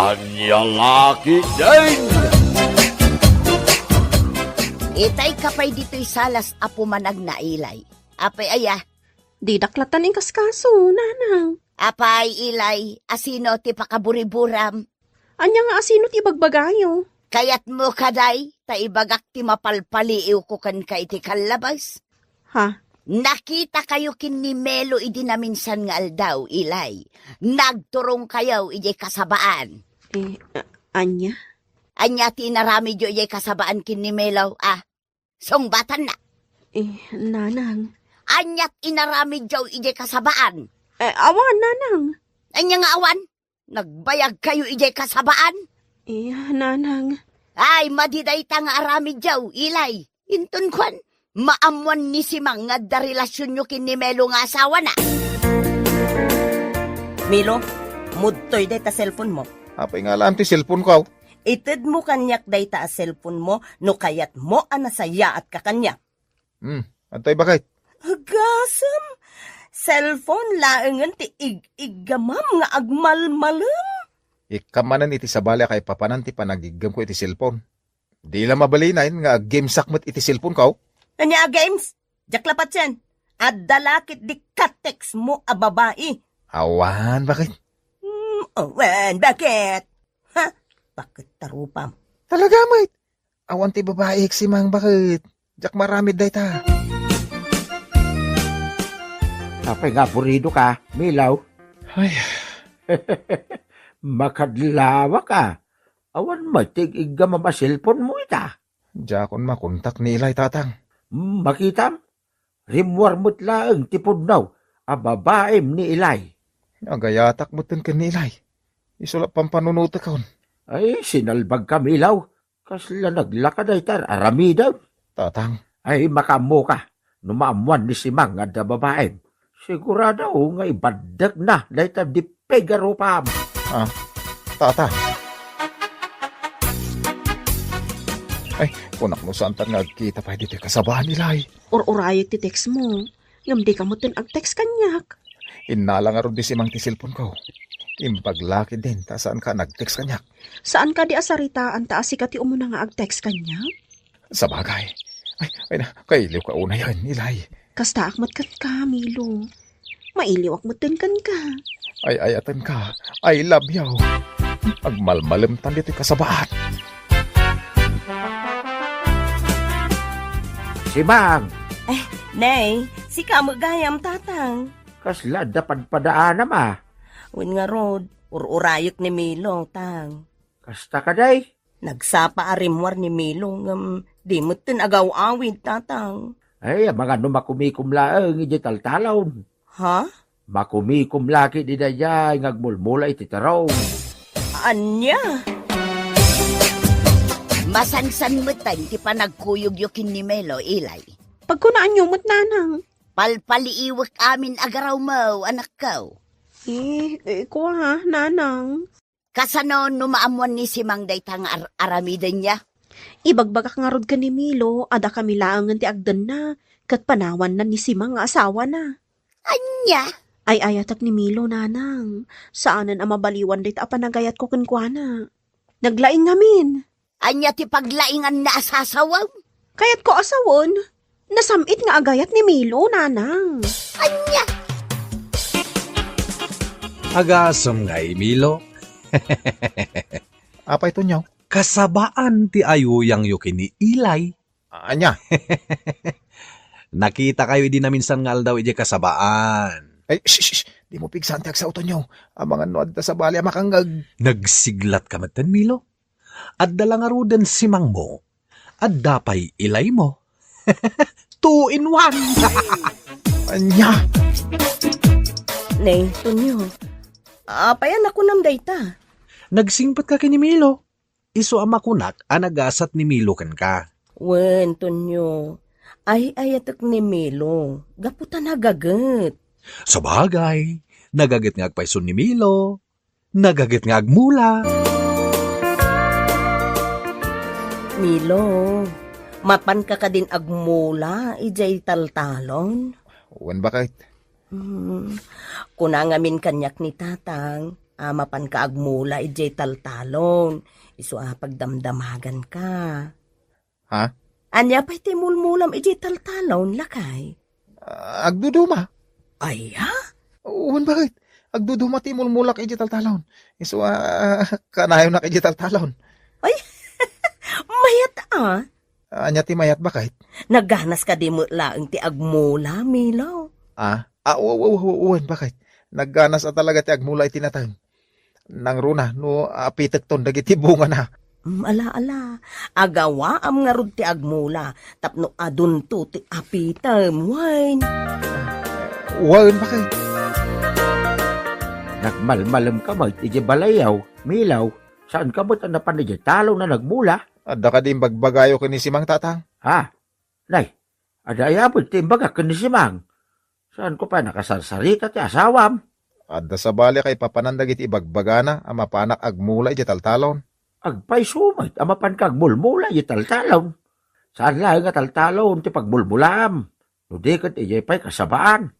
Anya laki din! Itay kapay dito'y salas apo manag na ilay. Apay aya, Di daklatan ang kaskaso, nanang. apay ilay, asino ti pakaburiburam. Anya nga asino ti bagbagayo. Kayat mo kaday, ta ibagak ti mapalpaliiw ko kan ka iti kalabas. Ha? Nakita kayo kin ni Melo idi na minsan nga aldaw, ilay. Nagturong kayo iji kasabaan. Anya? Anya ti narami jo iji kasabaan kin ni Melo, songbatan na. Nanang. Anyat inarami jo iji kasabaan. Awan, nanang. Anya nga awan, nagbayag kayo iji kasabaan. Nanang. Ay, madiday ta nga arami jaw, ilay. Intun kwan, maamuan ni si Mang nga da relasyon nyo kin ni Melo nga asawa na. Milo, mudtoy day ta cellphone mo. Apay nga alam ti cellphone ko. Ited mo kanyak day ta cellphone mo, no kayat mo anasaya at kakanya. Antay bakit? Agasam, cellphone laengan ti igamam nga agmalmalam. Ikamanan iti sabala kay papanan ti panagigam ko iti cellphone. Di lang mabalinain nga game sakmet iti cellphone ko. Kanya games, jaklapat yan. At dalakit di katex mo a babae. Awan, bakit? Awan, bakit? Ha? Bakit tarupam? Talaga, mate. Awan ti babae si Mang, bakit? Jak maramid day ta. Apay nga burido ka, Milaw. Ay, Makadlawa ka. Awan matig igama ba cellphone mo ita? jakon makontak ni Ilay tatang. Makitam? Rimwar mo't laang tipudnaw. A babaem ni Ilay. Agayatak mo tin ni Ilay. Isulap pampanunuta kaon. Ay, sinalbag ka, Milaw. Kasla naglakad ay tar, arami daw. Tatang, Ay, makamo ka. Numaamuan ni si Mang at babaem. Sigurado nga ibadag na dahil ta di pegaro pa. tatang. Ay, kunak mo saan tang nagkita pa dito kasabahan ni Ilay. Urayag ti text mo. Ngam di ka mo tin ag-text kanyak. Inala nga ron di si Mang ti cellphone ko. Impaglaki din, ta saan ka nag-text kanyak. Saan ka di asaritaan ta asika ti umuna nga ag-text kanyak? Sa bagay. Ay na, kailiw ka una yan, Ilay. Kasta akmat kan ka, Milo. Mailiwak mo tin kan ka. Ay ayatan ka. I love you. Agmalmalim tan dito kasabahan. Si Mang, Nay, si kamo gayam tatang. kasla dapat padaan ma. Win nga rod, urayok ni Milo, tang. Kasta ka day. Nagsapa arimwar ni Milo ngam di mo tin agaw-awid, tatang. Ay, mga makumikum laang iti taltalon. Ha? Makumikum laki di dayay ngagmulmula iti taraw. Anya? Masansan mo tayo, ti pa nagkuyog yukin ni Melo, ilay. Pagkunaan nyo mo't nanang. Palpaliiwak amin agaraw mo, anak ko. Kuha ha, nanang. Kasano numaamuan ni si Mang Daytang aramidan niya? Ibagbagak nga rod ka ni Milo, ada kami laangan ti agdan na, kat panawan na ni si Mang nga asawa na. Anya? Ay ayatak ni Milo, nanang. Saanan ang mabaliwan dito apanagayat ko kinkwana. Naglaing ngamin. Anya ti paglaingan na asasawaw? Kayat ko asawon. Nasamit nga agayat ni Milo, nanang. Anya? Agasam nga Milo. Apa ito nyaw? Kasabaan ti ayuyang yukin ni Ilay. Anya? Nakita kayo di na minsan nga daw iti kasabaan. Ay, shh. Di mo pigsan ti agsa uto nyaw. Ang mga nuad ta sa bali makanggag. Nagsiglat ka matan Milo. At dalangarudan si Mang mo. At dapay Ilay mo. 2 in 1. Anya? Nay, tunyo. Apayan ako ng dayta. Nagsingpat ka kini Milo. Iso amakunak anagasat ni Milo kan ka. Wen, tunyo. Ay ayatak ni Milo. Gaputan nagagat. Sa bagay, nagagit nga agpaisun ni Milo. Nagagit nga agmula. Milo, mapan ka din agmula, ijay taltalon. Uwan bakit? Kunangamin kanyak ni tatang, Mapan ka agmula ijay taltalon. Isu pagdamdamagan ka. Ha? Anya pa'y timulmulam ijay taltalon lakay. Agduduma. Ay ha? Uwan bakit? Agduduma ti mulmulak digital talon. Iso kanayon na digital talon. Mayat Anya ti mayat bakit? Nagganas ka di mo laang ti agmula, Milo. Uwan bakit? Nagganas talaga ti agmula itinatang. Nang runa, no apitek ton dagiti bunga na. Ala. Agawa am nga rod ti agmula. Tapno adun to ti apitam, wine. Uwan bakit? Nagmalmalam ka mo, iti balayaw, milaw, saan ka mo tanapan ni talong na nagmula? Adda ka din bagbagayo kini si Mang Tatang. Ha? Nay, ada ayabot timbaga ka ni Simang. Saan ko pa nakasarsarita ti asawam? Adda sa bali kay papanandag iti bagbagana ang mapanak agmula iti taltalon. Agpay sumit, amapan kag mulmula iti taltalon. Saan lang nga taltalon ti pagmulmulam? Nudi kat iti pa'y kasabaan.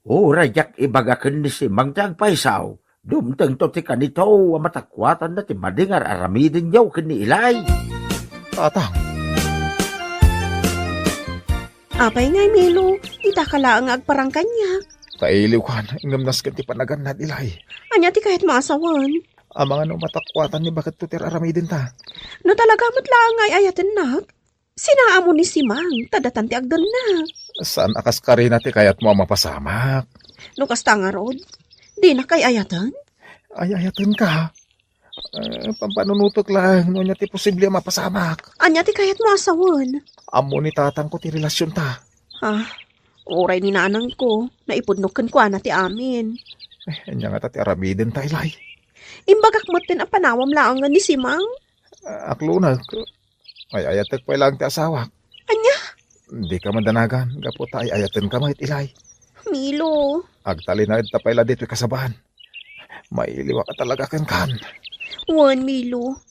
Rajak ibagakan ni Simang ti agpaysaw. Dumteng to ti kanito, matakwatan na ti madingar aramidin yaw kini ilay. Tatang, Apay ngay, Milo. Ita ka lang agparang kanya. kailiw ka na, ingamnas ka ti panagan na dilay. Anya ti kahit maasawan. Ang mga no matakwatan ni bakit tutir aramidin ta. No talaga mo't lang ay ayatin nak. Sinaamo ni Simang, tadatan ti agdan na. Saan akas ka rin ati kayat mo mapasamak? No kasta nga rod, di na kay ayatan. Ayayatin ka. Pampanunutok lang, no niya ti posible mapasamak. Anya ti kahit maasawan. Amo ni tatang ko ti relasyon ta. Oray ni nanang ko, naipudnukan ko na ti amin. Anya nga ti aramidin ta ilay. Imbagak mo't din ang panawam laangan ni Simang. Aklunag. Ay ayatek pa lang ti asawak. Anya? Di ka mandanagan, gapo ta ay ayatin ka mahit ilay. Milo. Agtali na ita pa ila dito kasabahan. Mailiwa ka talaga kan. Wan, Milo.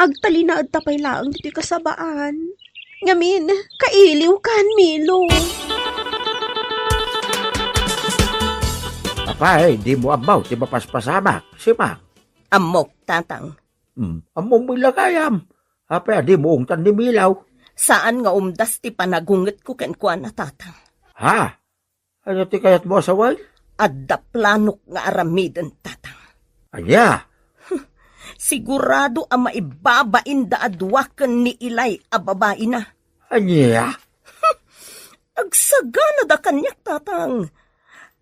Agtali na adta pay laang dito'y kasabaan. Ngamin, kailiw kan, Milo. Apay, di mo abaw, ti mapaspasamak, Simang. Amok, tatang. Among milagayam. Apay, di mo ungtan ni Milaw. Saan nga umdas ti panagunget ko kenkwan na tatang? Ha? Ano ti kayat mo asaway? Adda planok nga aramiden, tatang. Anya? Sigurado ang maibabain da adwakan ni Ilay a babae na. Anya? Agsagana da kanyak, tatang.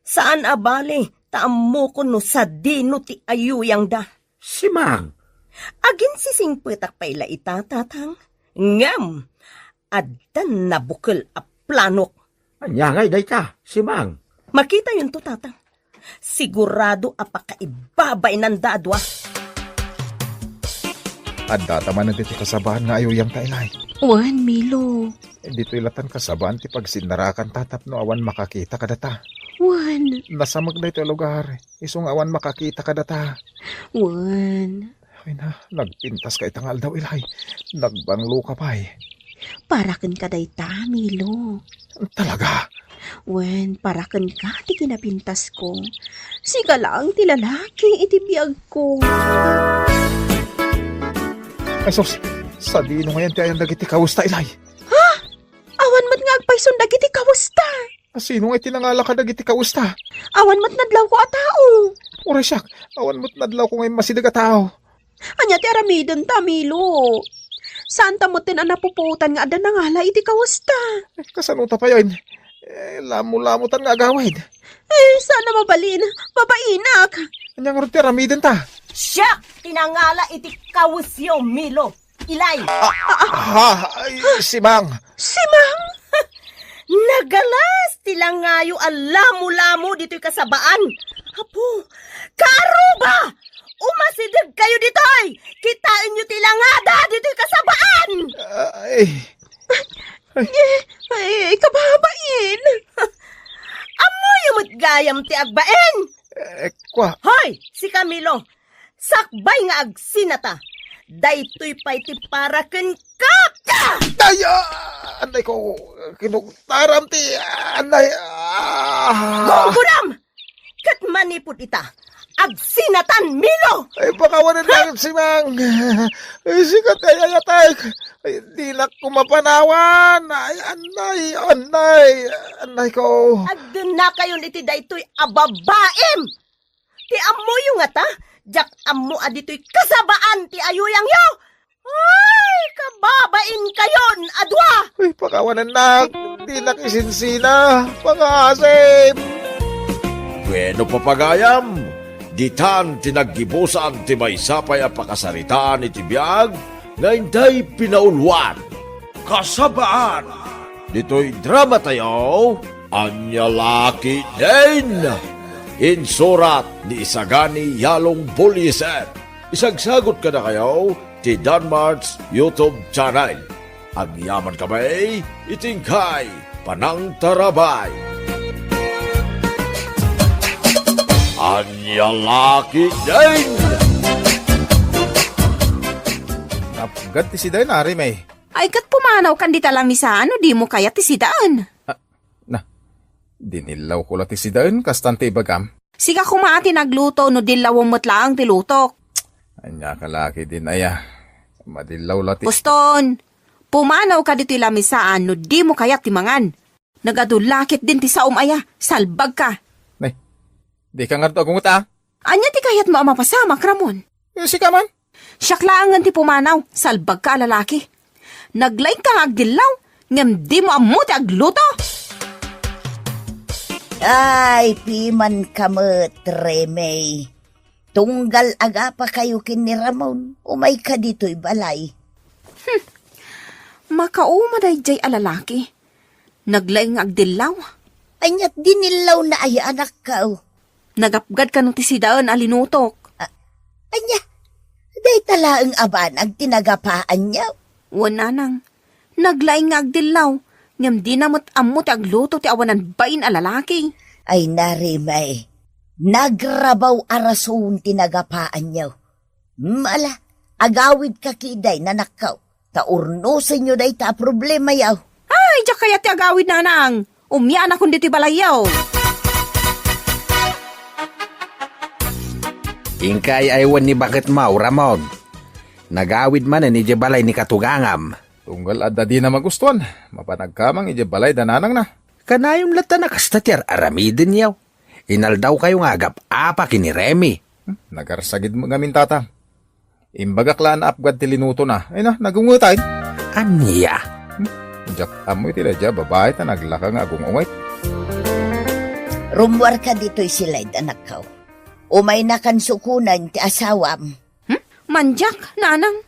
Saan abali, taammo ko no sa dino ti ayuyang da. Simang. Agin sisingpetak pa ila ita, tatang. Ngam, addan na bukal a planok. Anya ngay day ta, Simang. Makita yun to, tatang. Sigurado apakaibabay ng dadwa. At dataman na dito kasabahan nga ayuyang ta ilay. Wan, Milo. Dito ilatan kasabahan ti pagsinarakan tatap no awan makakita kadata. Wan. Nasamag na ito lugar. Isong awan makakita kadata. Wan. Ay na, nagpintas ka itangal daw ilay. Nagbanglo ka pa eh. Parakan ka day ta, Milo. Talaga? Wen, parakan ka, ti kinapintas ko. Siga lang ti lalaki, itibiyag ko. Ay sos, sa dino ngayon ti ayang dagiti kawusta ilay. Awan mat nga agpayson dagiti kawusta. Sino nga itinangala ka dagiti kawusta? Awan mat nadlaw ko a tao. Oray siyak, awan mo't nadlaw ko ngayon masidag a tao. Anya ti aramiden ta, Milo. Saan ta mo tin napuputan nga adan nangala iti kawusta. Kasanuta pa yun. Lamo-lamutan nga agawid. Sana mabalin, babainak. Anyang ruti ramiden ta. Siya! Tinangala iti kawusyo, Milo. Ilay! Si Mang. Simang! Nagalas! Tilangayo alamo-lamo dito'y kasabaan. Apo, karuba! Umasidag kayo dito'y! Kitain nyo tilangada dito'y kasabaan! Ay, kababain. Amo yung gayam ti agbaen! Kwa. Hoy, si Camilo! Sakbay nga agsinata! Daytoy pa'y ti paraken kaka! Ay, anday ko, kinuktaram ti, anday, Guguram! Kat manipot ita, agsinatan, Milo! Ay, pakawanan lang si Mang. Ay, sikat ay ayatay. Ay, di na ko mapanawan. Ay, anay ko. Agdun na kayo iti daytoy ababaem! Ti ammo yung ata, jak ammo adito'y kasabaan ti ayuyang yo! Ay, kababain kayon, adwa! Ay, pakawanan na. Di na kisinsina. Pangasim. Bueno papagayam, ditan tinaggibusan ti may sapay a pakasaritaan iti biyag, nga inday pinaulwan. Kasabaan! Dito'y drama tayo, Anyalaki din! Insurat ni Isagani Yalong Buliser. Isagsagot ka na kayo ti Danmar's YouTube channel. Ang yaman kamay, itingkay, panang tarabay. Anyalaki din! Napagad ti si Dayan, Ari, may. Ay, kat pumanaw kan di talamisaan, o di mo kaya ti sidaan. Dinilaw ko lang ti si Dayan, kastante ibagam. Siga kumaati nagluto, no dilawang matlaang tilutok. Anya kalaki din aya. Madilaw lati. Puston, pumanaw ka di talamisaan, no di mo kaya timangan. Nagadulakit din ti saom aya, salbag ka. Di ka nga ito agungot Anya ti kayat mo mapasamak, Ramon. Si ka man. Siyaklaangan ti pumanaw, salbag ka lalaki. Naglaing kang agdilaw, ngam di mo ammo ti agluto. Ay, piman kamot, Remey. Tunggal aga pa kayo kin ni Ramon. Umay ka dito'y balay. Makaumaday jay alalaki. Naglaing agdilaw. Anyat dinilaw na ay anak ka. Nagapgad ka nung tisidaan alinutok. Anya, day talaang aban ang tinagapaan niya. Wala nang. Naglaing agdilaw. Ngam di namot ammo ti agluto ti awanan bain alalaki. Ay narimay, nagrabaw arason tinagapaan niya. Mala, agawid ka kiday na nakaw. Taurnosin nyo day ta problema yaw. Ay, diyak kaya ti agawid nanang. Umyan akong di ti balayaw. Ingkay aywan ni bakit mau, Ramon. Nagawid man ni balay ni katugangam. Tunggal adda di na magustuhan. Mapanagkamang balay dananang na. Kanayong lata na kastatir aramidin yaw. Inal daw kayo nga agap apa kini Remy. Nagarsagid mo gamin tata. Imbagaklaan apgad tilinuto na. Ay na, nagungutay. Anya? Jak amoy tila dya, babae ta naglaka nga agungungay. Rumwar ka dito'y sila'y anak ka. Umay na kan sukunan ti asawam. Manjak, nanang.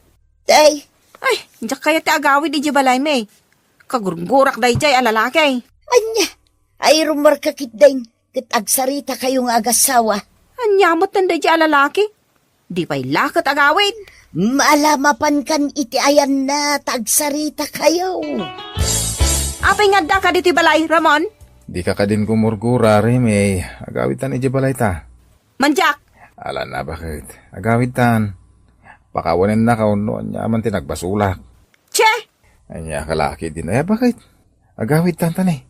Day, Ay, diyak kaya ti agawid di balay me. Kagurgurak day jay alalaki. anya, ay rumwar ka kitdayn. Kit agsarita kayong agasawa. Anyamot ng day jay alalaki. Di pa'y lakot agawid. Malamapan kan iti ayan na tagsarita kayo. Apay nga da ka diti balay, Ramon? Di ka din kumurgura, Remy. Agawid tan balay ta. Manjak. Ala na bakit? Agawid tan. Pakawanin na kaon noon niya man tinagbasulat. Che! Anya kalaki din. Ay bakit? Agawid tan tan eh.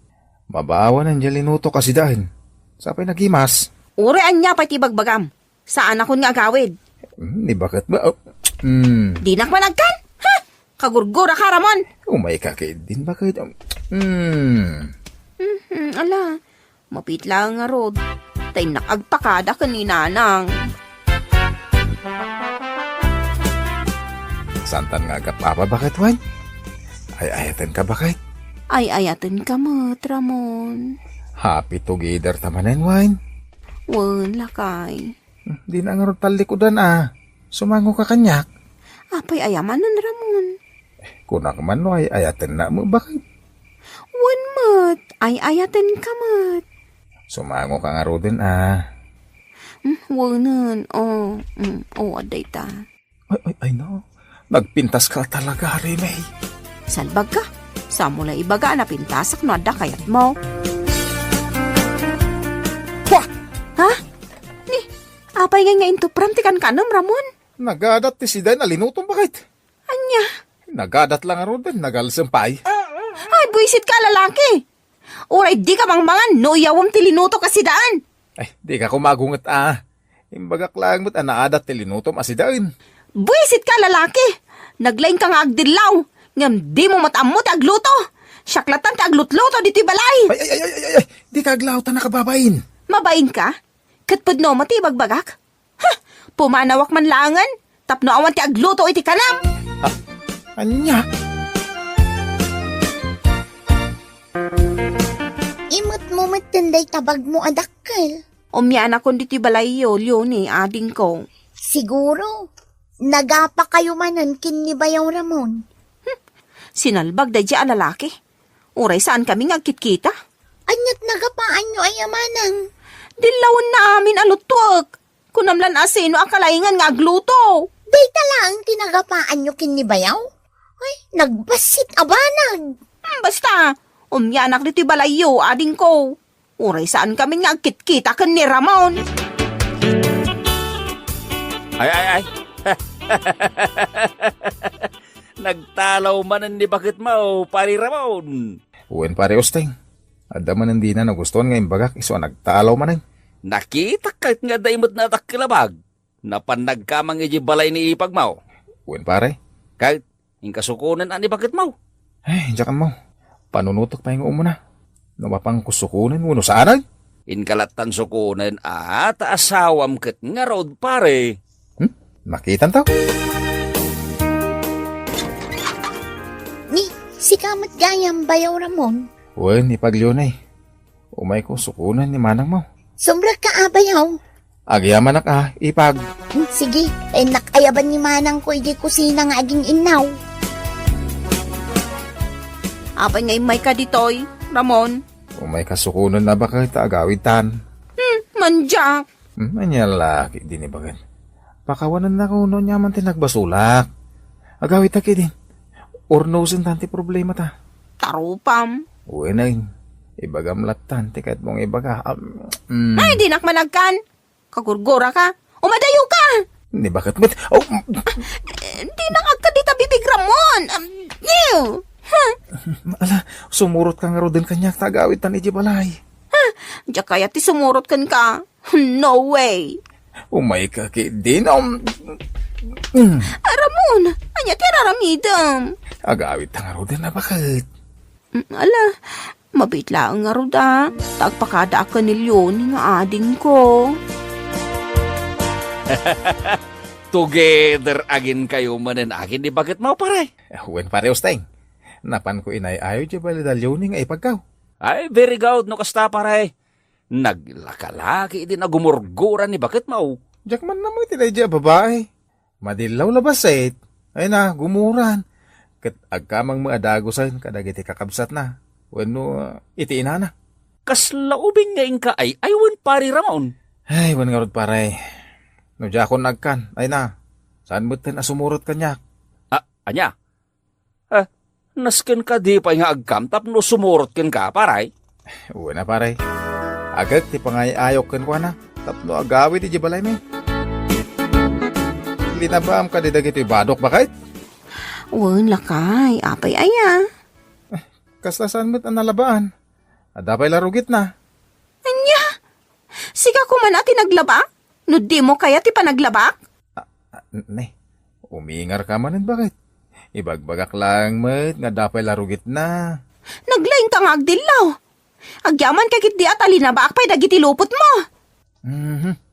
Mabawan ang jalinuto kasi dahil. Sapay nagimas. Uri anya pa'y tibagbagam. Saan ako nga agawid? Ni bakit ba? Di nakmanagkan? Ha? Kagurgura ka, Ramon. Umay kakid din bakit? Ala, mapit lang nga rod. Tay nakagpakada kanina nang. Santan nga agap-apa bakit, Wan? Ay ayatan ka bakit? Ay ayatin ka mo, Ramon. Happy together tamanen, Wan. Wan lakay. Di na nga ron talikudan Sumango ka kanyak. Apay ayaman nun, Ramon. Kunak man no ay ayatan na mo bakit? Wan mat, ay ayatin ka mat. Sumango ka nga ro din Wanan, aday ta. Ay no. Nagpintas ka talaga, Remy. Salbag ka. Sa mula ibaga na pintasak no adda kayat mo. Ha? Ni, apay nga into pram ti kankanam, Ramon. Nagadat ti si Dan alinutong bakit? Anya? Nagadat lang ro din, nagalsampay. Ay, buisit ka lalaki. Oray, di ka mangmangan, no yawam tilinuto kasi daan. Ay, di ka kumagungat Imbagak lang mo't anaadat tilinutom asidain. Buisit ka, lalaki! Naglain ka nga agdilaw. Ngam di mo matamot agluto. Syaklatan ka aglutluto dito'y balay. Ay, di ka aglaw ta nakababain. Mabain ka? Katpud no mati bagbagak? Ha! Pumanawak man langan. Tapno awan ti agluto iti kanam. Anya? Imot mo matanday tabag mo adakkel. Umyan ako dito'y balay yolyo ni ading ko. Siguro, nagapa kayo manan kin ni Bayaw Ramon. Sinalbag da dya lalaki. Uray saan kami ngagkit-kita? Anyat nagapaan nyo ay amanang. Dilawan na amin alutwag. Kunamlan asino akalaingan nga agluto. Dayta lang tinagapaan nyo kin ni Bayaw. Ay, nagbasit abanag. Basta, umyanak dito'y balayo, ading ko. Uray saan kami ngagkit-kita kan ni Ramon. Ay. Nagtalaw manan ni bakit mo, pari Ramon. Uwen pare Osteng. Adda man hindi na nagustuhan nga imbagak iso nagtalaw man. Nakita kahit nga daimot na takilabag. Napanag ka mang iji balay ni ipag mo. Uwen pare. Kahit yung kasukunan ani bakit mo. Ay, diyan mo. Panunutok pa yung umo na. Namapang kusukunan mo no saan? Inkalatan sukunan at asawam kat nga road pare. Makitan tao. Ni, si kamat gayam Bayaw Ramon. Uwen, ipaglyon ay. Umay ko sukunan ni manang mo. Sumbrag ka Bayaw. Agyaman na ka, ipag. Sige, nakayaban ni manang ko iji kusina nga aging inaw. Abay ngay may ka ditoy, Ramon. Umay kasukunan na ba kita agawid tan? Manja. Anya laki din ibagan. Pakawanan na ko no nyaman tinagbasulak. Agawid ta din. Ornosin tanti problema ta. Tarupam. Uwe na yun. Ibagam latan, tikat mong ibaga. Ay, di nakmanagkan. Kagurgura ka. Umadayo ka. Ni bakit mo? Oh, Di nakagka dita bibig Ramon. Ew. ala, sumurot ka nga ro din kanyak tagawid tan iji balay. Diya kaya ti sumurot kan ka. No way. Umay ka din. Ramon, anya ti raramidam. Agawid ta nga ro din na bakit? Ala, mabit lang nga ro da. Tagpakada ka nilyon nga ading ko. Together agin kayo manan agin di bakit mo pare. Uwen pare Osteng. Napan ko inay ayo di balidalyon nga ipagkaw. Ay, very good no kasta pare. Naglakalaki din na gumurguran ni bakit mo. Diyak man na mo itinay di babae. Madilaw labas ay na, gumuran. Kat agkamang mga dagosan kadagiti kakabsat na. Wano, iti ina na. Kaslaubing nga ka ay aywan pari Ramon. Ay, wan nga rod pare. No, di ako nagkan. Ay na, saan mo tin asumurot kanyak? Anya? Nasken ka di pa nga agkam tapno sumurot ken ka paray. Uwe na pare. Agad ti pangayayok ken kwa na. Tapno agawid iti balay mi. Linabam ka di dagiti badok bakit? Wan lakay, apay aya. Kaslasan mo't ang nalabaan. Adapay larugit na. Anya? Siga ko man ati naglaba? No di mo kaya ti panaglabak? Ne, umingar ka manin bakit? Ibagbagak lang mo't nga dapay larugit na. Naglaing ka nga agdilaw. Agyaman kakit di at alinabak pa'y dagiti lupot mo.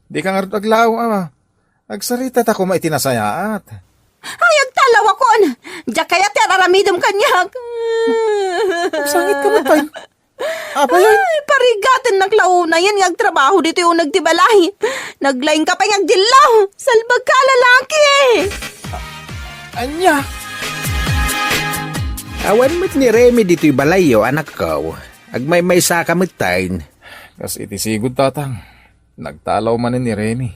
Di ka nga rin aglaw, ama. Agsarita ta ko maitinasayaat. Ay, agtalaw akon. Diya kaya ti araramidom kanyak. Sangit ka ba tayo? Apa yan? Ay, parigatin naglauna yan nga agtrabaho dito yung nagtibalay. Naglaing ka pa'y agdilaw. Salbag ka lalaki. Anya? Awan mo't ni Remy dito'y balayo, anak ko. Agmay-may sa kamutain. Kas iti sigod tatang. Nagtalaw man ni Remy.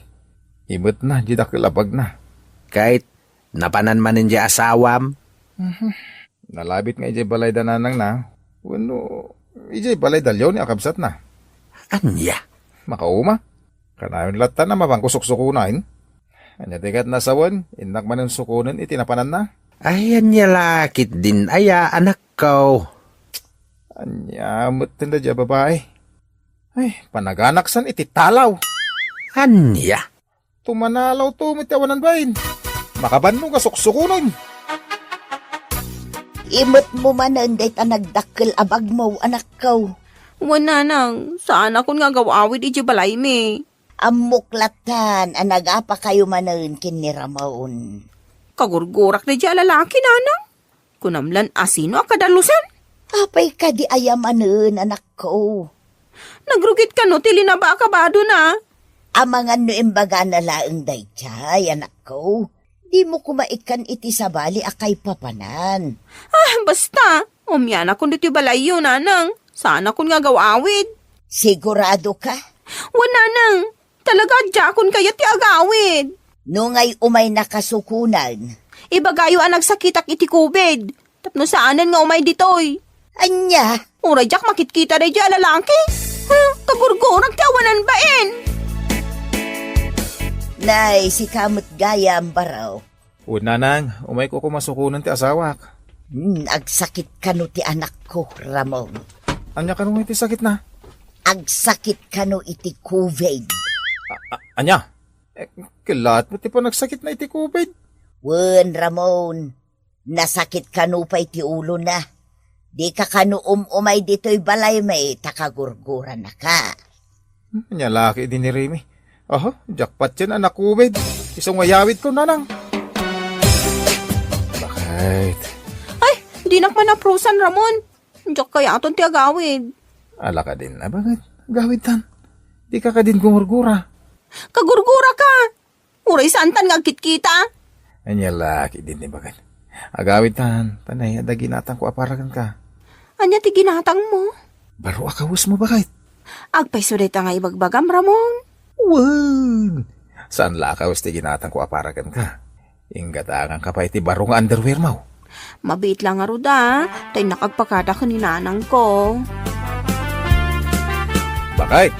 Ibot na, di dakilabag na. Kahit napanan man niya asawam. Nalabit nga ijay balay dananang na. Wano, ijay balay dalyaw ni akabsat na. Anya? Makauma. Kanayon latan na mabangkusok-sukunain. Anya tigat nasawan, inak man ang sukunan itinapanan na. Ayan niya lakit din aya, anak ko. Anya, mutinda dya babae. Ay, panaganak san iti talaw. Anya? Tumanalaw to mitawanan bain. Makabanong ka suksukunon. Imot mo manan day ta nagdakkel abag mo, anak ko. Wana nang, saan ako nga gawawid iti balay me? Amuklatan, anagapa kayo manan kin ni Ramon. Kagurgurak na dyan lalaki, nanang. Kunamlan asino akadalusan. Apay ka di ayamanan, anak ko. Nagrugit ka no, tili na ba akabado na? Amangan no imbaga na laeng day chay, anak ko. Di mo kumaikan iti sa bali akay papanan. Ah, basta. Umyan ako dito balay yun, nanang. Saan ako nga gawawid? Sigurado ka? Wana nang, talaga dyan kaya ti agawid. Nungay umay nakasukunan. Ibagayo ang nagsakitak iti kubed. Tapno saanan nga umay ditoy. Anya, Uray jak makitkita na dyan lalaki. Kagurgurang kawanan bain. nay si kamot gaya ang baraw. Una nang, umay ko kumasukunan ti asawak. Agsakit ka no ti anak ko, Ramon. Anya ka nung iti sakit na? Agsakit ka no iti COVID. Anya? Kilat mo ti pa nagsakit na iti COVID? Wen, Ramon, nasakit ka no pa iti ulo na. Di ka kano umay dito'y balay may takagurguran na ka. Anya laki din ni Remy. Aha, jackpot yan anak COVID. Isang wayawid ko nanang. Bakit? Ay, di nak man aprusan, Ramon. Diyak kaya aton ti agawid. Ala ka din na, bakit? Gawid tan. Di ka din gumurgura. Kagurgura ka. Uray santan nga kitkita. Anya laki din ni bakit? Agawid tan, tanay, adagi natang ko aparagan ka. Anya ti ginatang mo? Baro akawis mo bakit? Agpay sulit nga ibagbagam, Ramon. Wag! Saan lakawas ti ginatang ko aparagan ka? Inggatangan ka pa iti baro nga underwear mo. Mabit lang nga ruda. Tay nakagpakada ka ni nanang ko. Bakit?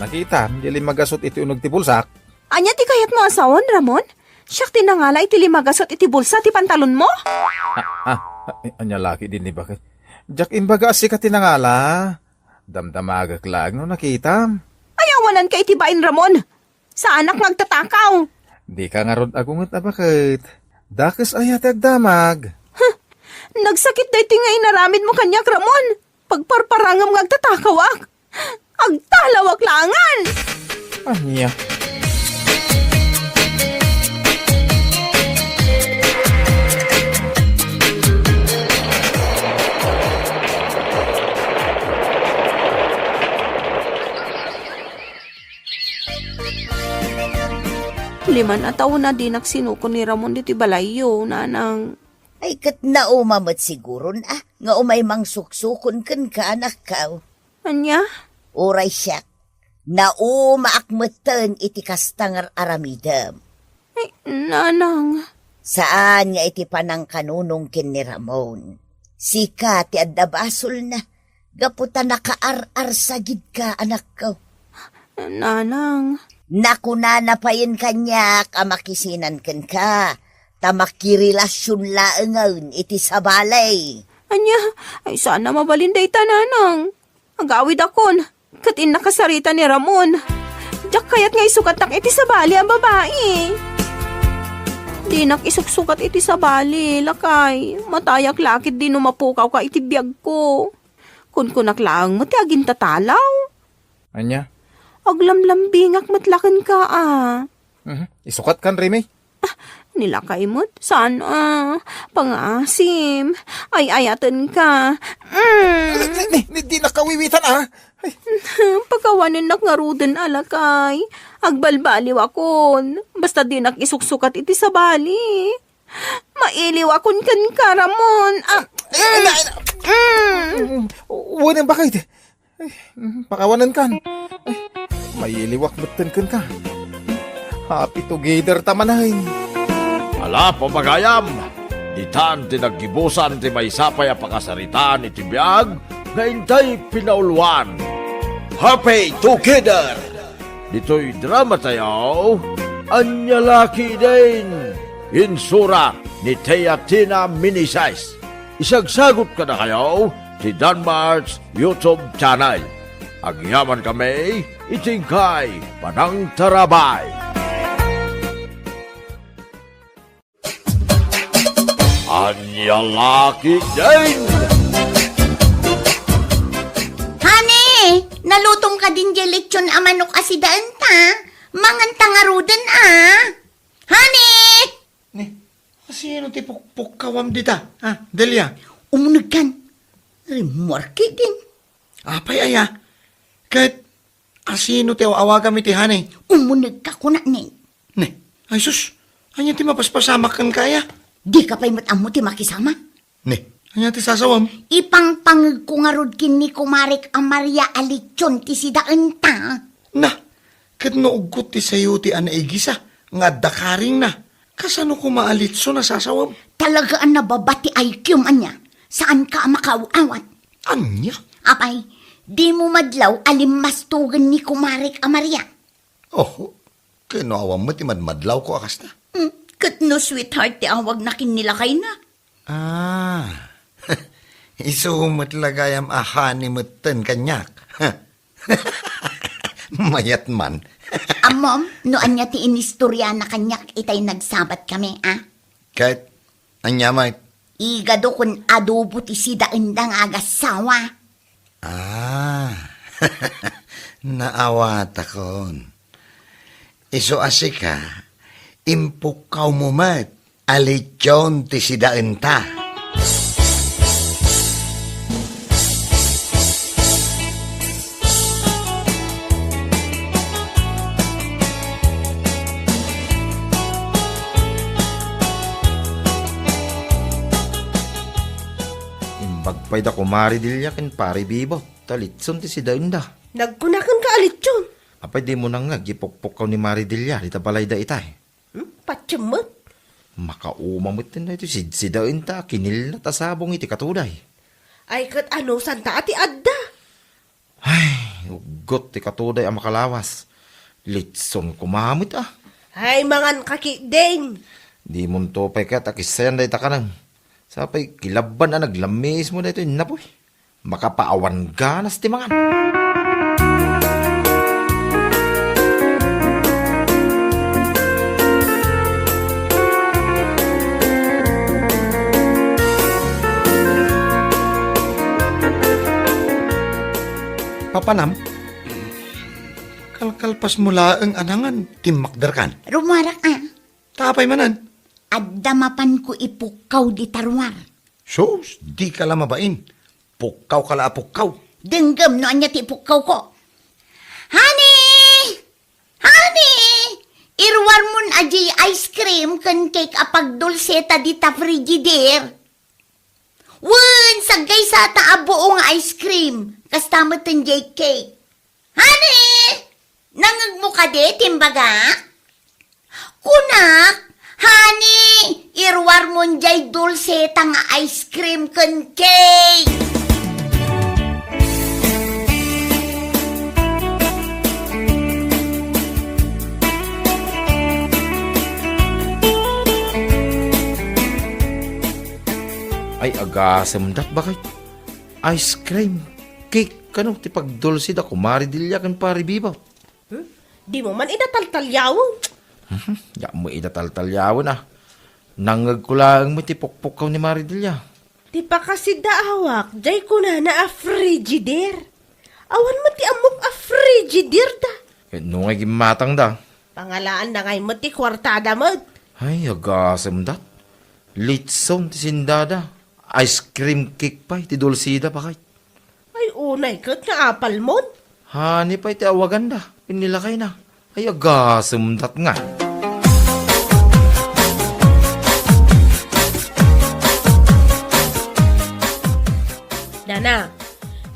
Nakita, hindi magasot iti unog ti bulsak. Anya ti kayat mo asawan, Ramon? Siyak tinangala iti limagasot iti bulsa ti pantalon mo? Anya laki din ni bakit? Jack imbaga si ka tinangala. Damdamagak lang no nakita. Ayawanan ka itibain, Ramon. Sa anak magtatakaw. Di ka nga ron agungot na bakit? Dakes ayat agdamag. Nagsakit dahi nga inaramid mo kanyak, Ramon. Pagparparangam ngagtatakawak. Agtalawak langan. Anya. Lima na taon na di nagsinuko ni Ramon dito balayo, nanang. Ay kat naumamot siguro na, nga umay mang suksukon kan ka anak ka. Anya? Uray siya, naumaakmatan iti kastangar aramidam. Ay, nanang. Saan nga iti panang kanunong kin ni Ramon? Sika ti addabasol na, gaputa nakaar-ar sagid ka anak ko. Nanang. Nakunana pa yun kanya, kamakisinan kan ka. Tamakirilasyon laengaw iti sabalay. Anya, ay sana mabalinday tananang. Agawid akon, katin nakasarita ni Ramon. Diyak kayat nga isukat nak iti sabali ang babae. Di nak isuksukat iti sabali, lakay. Matayak lakit di numapukaw ka iti biyag ko. Kun kunaklang mo ti agin tatalaw. Anya? Aglamlambingak matlakan ka Isukat kan Remy. Nilakay mo't sana. Pangasim. Ay ayatan ka. Di nakawiwitan Ay. Pagkawanin nak nga ruden alakay. Agbalbaliw akon. Basta di nak isuksukat iti sabali. Mailiw akon kan ka, Ramon. Wanan bakit? Ay, pakawanan kan. Ay, mailiwak batan kan ka. Happy together tamanahin. Ala, papagayam! Ditan tinaggibusan ti may sapay a pakasaritaan iti biyag na intay pinauluan. Happy together! Dito'y drama tayo, anyalaki din. Insura ni Teatina Minisize. Isagsagot ka na kayo ti Danmar's YouTube channel. Agyaman kami, itingkay, panang tarabay. Anya laki din! Honey, nalutong ka din di lechon a manok asidaan ta. Mangan tangarudan Honey! Sino ti pukpukawam dita? Delia? Umunag kan. Remarki din. Apay aya. Kahit asino ti awagan mi ti hanay. Umunag ka kuna ni. Ne, ay sus. Anya ti mapaspasamak kan kaya? Di ka pa'y matamo ti makisama. Ne, anya ti sasawam. Ipangpangag ko nga rod kini kumarik ang Maria Alichon ti sidaan ta. Na, kat naugot ti sayo ti anaigisa. Nga dakaring na. Kasano ko maalitso na sasawam? Talagaan nababati IQ man niya. Saan ka makauawat? Anya? Apay, di mo madlaw alimmastugan ni kumarik ang Maria. Oh, kinuawam mo ti madmadlaw ko akas na. Kat no sweetheart ti awag na kinilakay na. Isumot lagayam ahani mutten kanyak. Mayat man. Amom, noan niya ti inistorya na kanyak itay nagsabat kami, Kahit, anya may. Igado kun adobo ti sidaan dang agasawa. Naawat akon. Iso asika, impukaw mo mat, alityon ti sidaan ta. Bagpay da kumari dilya ken pari bibo. Talitson ti si Daunda. Nagkunakan ka alit yun. Apay di mo nang nga gipukpukaw ni Mari Dilya. Dita balay da itay. Patsimot. Makaumamot din na ito si Daunda. Kinil na tasabong iti katuday. Ay kat ano, santa ati adda. Ay, ugot ti katuday ang makalawas. Litson kumamit Ay, mangan kakideng. Di mo to pay ka takisayan da ita ka nang. Sapay kilaban na naglamis mo na ito napoy. Makapaawan ganas ti mangan. Papanam, kalkalpas mula ang anangan, timakdarkan. Rumarak Tapay manan. Addamapan ko ipukaw di tarwar. Sus, di ka lang mabain. Pukaw ka la pukaw. Denggam no anya ti ipukaw ko. Honey! Honey! Irwar mun aji ice cream kan cake apag dulseta di ta frigidaire. Wen, sagay sa taabuong ice cream. Kastamot ng cake. Honey! Nangag mo ka de, timbaga? Kunak! Honey! Irwar mo jay dulseta nga ice cream kan cake! Ay agasam dat bakit? Ice cream, cake, kanong ti pagdulsi da kumari dilya kan pari bibaw. Di mo man inataltalyawon. Ya mo itataltalyawon Nangag ko lang mo ti pukpukaw ni Mari Dilya. Di pa kasi daawak, jay ko na a frigidaire. Awan mo ti amok a frigidaire da. Nung ay gimatang da. Pangalaan na ngay mo ti kwartada mo. Ay agasam dat. Litson ti sindada. Ice cream cake pa, ti dulsida pa kay. Ay unay kat nga apal mo. Hani pa iti awagan da. Pinilakay na. Ay agasam dat nga. Nana,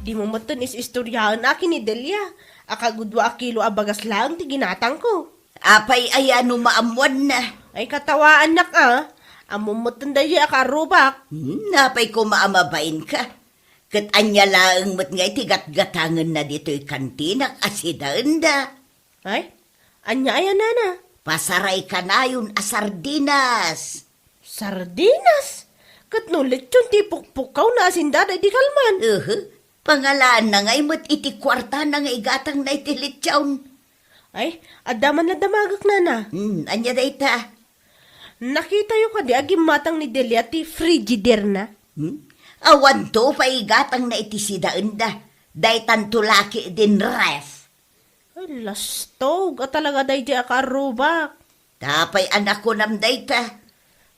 di mo matun is-istoryahan akin ni Delia. Akagudwa a kilo abagas lang ti ginatang ko. Apay ay ano maamuan na. Ay katawaan nak Amo matun daya akarubak. Napay ko maamabain ka. Kat anya lang mo't ngay tigat-gatangan na dito'y kantinak asidanda. Ay, anya ayan nana. Pasaray ka na yun a sardinas. Sardinas? Kat no lechon ti pukpukaw na asindada di kalman. Pangalaan na ngay mo't iti kwarta na nga igatang na iti lechon. Ay, adaman na damagak nana. Anya day ta. Nakita yung kadi agim matang ni Delia ti frigider na. Awan to, paigatang na itisidaan da. Day tantulaki din ref. Ay, lastog. At talaga day di akarubak. Tapay anak ko nam day ta.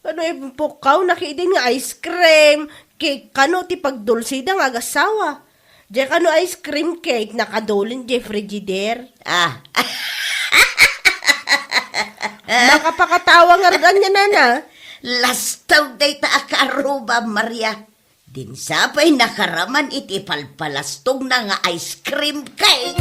Ano ipukaw, nakidin nga ice cream. Cake kano ti pagdulsida nga agasawa. Diyan kano ice cream cake nakadulin di frigider. Ah, Nakapakatawa nga rin niya nana. lastaw day ta akaruba, Maria. Din sapay nakaraman iti palpalastog na nga ice cream cake.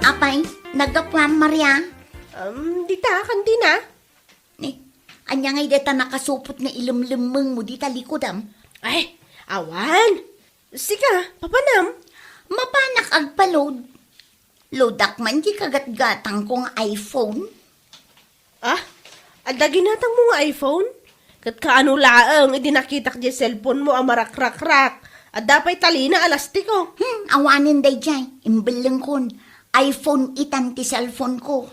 Apay, nagapwan, Maria? Dita, kandi na. Ni, anya ngay deta nakasupot nga ilimlimeng mo dita likodam. Ay, awan. Sika, papanam. Mapanak agpa-load. Loadak man di kagat-gatang kong iPhone. Ah, ada ginatang mo nga iPhone? Kat kaano laang, nakita di cellphone mo ang marakrak-rak. At dapat talina alastiko. Awanin day jay. Imbilang kon. iPhone itan ti cellphone ko.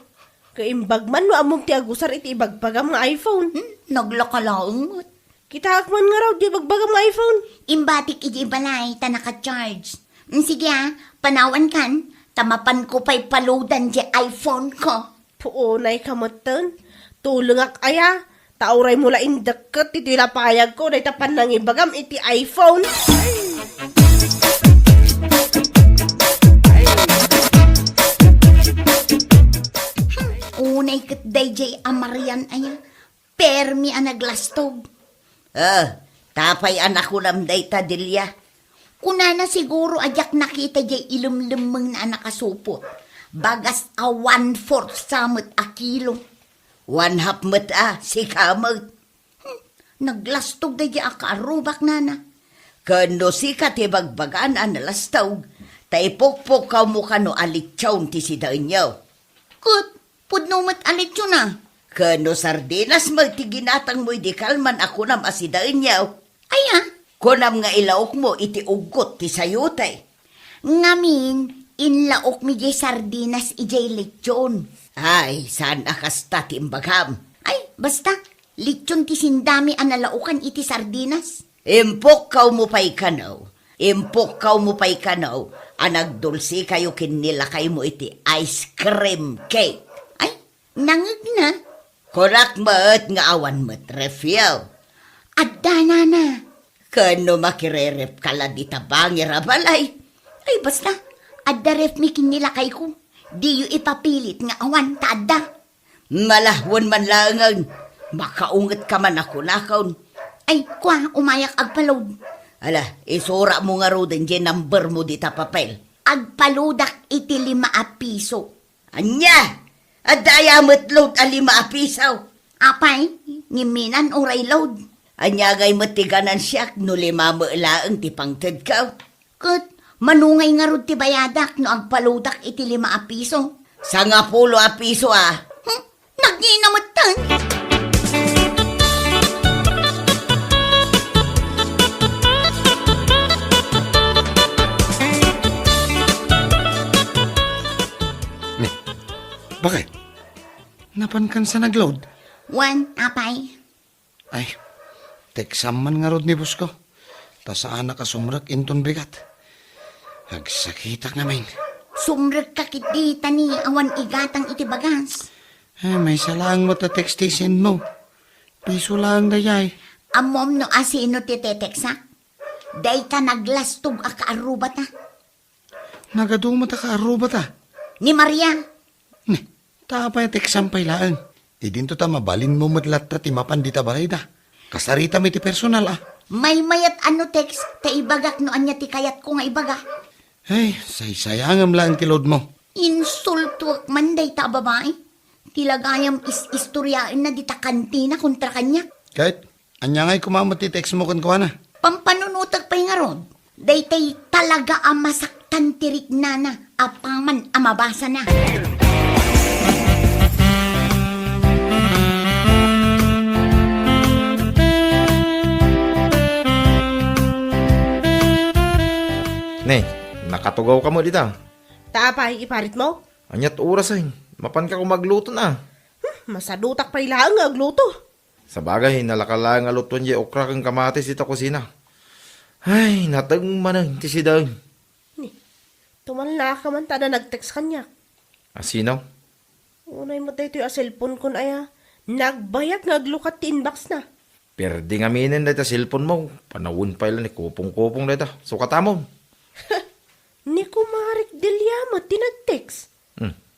Kaimbag man no among ti agusar iti ibagbagam nga iPhone. Naglakalaang. Kita man nga raw di bagbagam nga iPhone. Imbatik iji balay, ta naka-charge. Sige panawan kan. Tamapan ko pa'y paludan di iPhone ko. Puunay kamutan. Tulungak aya. Tauray mula indeket iti lapayag ko. Day tapan nang ibagam iti iPhone. Unay kat DJ Amarian aya. Permi ang naglastog. Tapay anak ko nam day ta dilya. Una na siguro ajak nakita jay ilumlumeng na nakasupot. Bagas a 1/4 samot a kilo. 1/2 met si kamot. Naglastog da jay akarubak nana. Kano si katibagbagan ang nalastog. Taipokpok ka mo kano alitsaw ti si dainyaw. Kut, pudno met alitsaw na. Kano sardinas magtiginatang mo'y di kalman ako nam asidain niyaw. Aya, kunam nga ilaok mo iti ugot ti sayutay. Ngamin, inlaok mi jay sardinas ijay lechon. Ay, saan akasta ti imbagam? Ay, basta, lechon ti sindami analaukan iti sardinas. Impok kaw mo pa'y kanaw. Impok kaw mo pa'y kanaw. Anagdulsi kayo kinilakay mo iti ice cream cake. Ay, nangag na. Korak mat nga awan mat refyaw. Adda na. Kano makirerep kala di tabangi rabalay. Ay basta, adda ref mi kinilakay ko. Di yu ipapilit nga awan ta adda. Malahwan man langan. Makaunget ka man ako nakaon. Ay kwa, umayak agpalod. Ala, isura mo nga ro din dyan number mo di ta papel. Agpaludak iti 5 piso. Anya! Adaya matlod a 5 pisaw. Apay, ngiminan oray load. Anyagay matiganan siyak no 5 laang ti pangted ka. Kat, manungay nga rod ti bayadak no agpaludak iti 5 piso. Sa nga 10 piso Naginamatan. Bakit? Napankan sa nagload? 1, apay. Ay, teksam man nga rod ni boss ko. Ta saan nakasumrak inton bigat. Agsakitak namin. Sumrek kakitita ni awan igatang iti bagas. Ay, may salang mo ta textisin mo. Piso lang dayay. Amom no asino ti teteksa. Day ka naglastog a kaaruba ta. Nagaduma ta kaaruba ta. Ni Maria. Tapay teksam pay laan. Idinto ta mabalin mo madlat ta timapan di ta balay da. Kasarita mi ti personal May mayat ano text, ta ibagak no anya ti kayat ko nga ibaga. Ay, say-sayangam lang ti load mo. Insultuak man day ta babae. Tilagayam istoryain na di ta kantina kontra kanya. Kahit, anya nga'y kumamot ti text mo kun kuha na. Pampanunutag pa'y nga ron. Day tay talaga ang masaktan tirik na apaman amabasa na. Ne, nakatugaw ka mo dito. Tapay iparit mo? Anyat oras ay. Mapan ka kung magluto na. Masadutak pa ilang agluto. Sa bagay, nalakalang aluton di okra kang kamatis dito kusina. Ay, natang manang ti si Dawn. Tumalala ka man tada nag-text kanya. Asinaw? Unay mo tayo yung cellphone ko na ya. Nagbayag naglukat ti inbox na. Perdi nga minin dito cellphone mo. Panawon pa ilan ni kupong-kupong dito. Sukatamon. Ni kumarik dilyama ti nag-text.